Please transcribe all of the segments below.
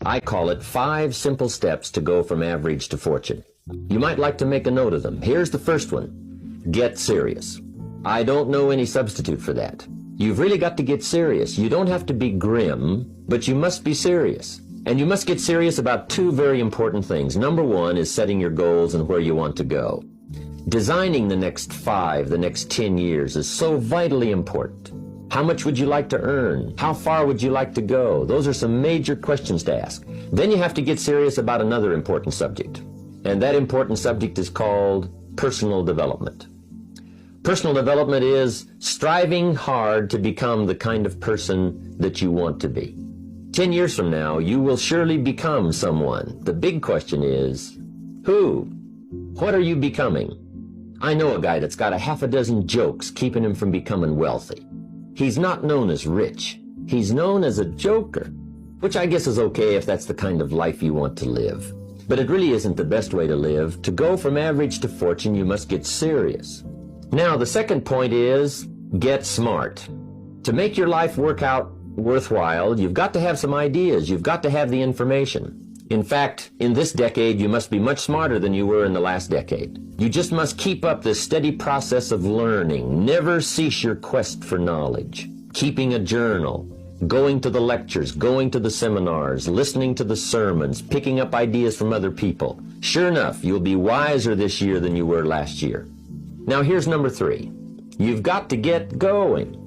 I call it 5 simple steps to go from average to fortune. You might like to make a note of them. Here's the first one. Get serious. I don't know any substitute for that. You've really got to get serious. You don't have to be grim, but you must be serious. And you must get serious about 2 very important things. Number 1 is setting your goals and where you want to go. Designing the next 5, the next 10 years is so vitally important. How much would you like to earn? How far would you like to go? Those are some major questions to ask. Then you have to get serious about another important subject. And that important subject is called personal development. Personal development is striving hard to become the kind of person that you want to be. 10 years from now, you will surely become someone. The big question is, who? What are you becoming? I know a guy that's got a half a dozen jokes keeping him from becoming wealthy. He's not known as rich. He's known as a joker, which I guess is okay if that's the kind of life you want to live. But it really isn't the best way to live. To go from average to fortune, you must get serious. Now, the second point is get smart. To make your life work out worthwhile, you've got to have some ideas. You've got to have the information. In fact, in this decade, you must be much smarter than you were in the last decade. You just must keep up this steady process of learning. Never cease your quest for knowledge. Keeping a journal, going to the lectures, going to the seminars, listening to the sermons, picking up ideas from other people. Sure enough, you'll be wiser this year than you were last year. Now here's number 3. You've got to get going.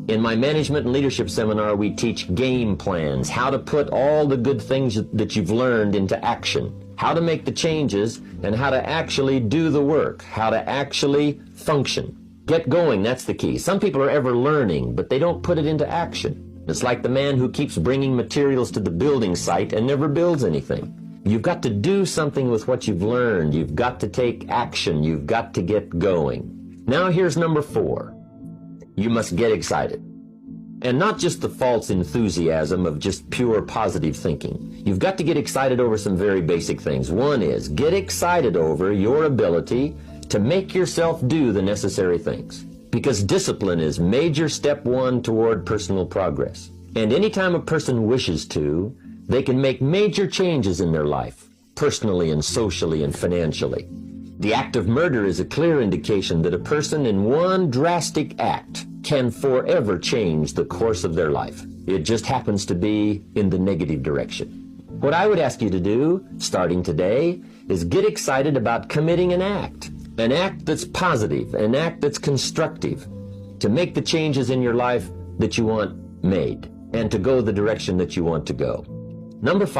In my management and leadership seminar, we teach game plans, how to put all the good things that you've learned into action, how to make the changes, and how to actually do the work, how to actually function. Get going, that's the key. Some people are ever learning, but they don't put it into action. It's like the man who keeps bringing materials to the building site and never builds anything. You've got to do something with what you've learned. You've got to take action. You've got to get going. Now here's number 4. You must get excited. And not just the false enthusiasm of just pure positive thinking. You've got to get excited over some very basic things. One is get excited over your ability to make yourself do the necessary things. Because discipline is major step 1 toward personal progress. And anytime a person wishes to, they can make major changes in their life, personally and socially and financially. The act of murder is a clear indication that a person in one drastic act can forever change the course of their life. It just happens to be in the negative direction. What I would ask you to do, starting today, is get excited about committing an act that's positive, an act that's constructive, to make the changes in your life that you want made, and to go the direction that you want to go. Number 5.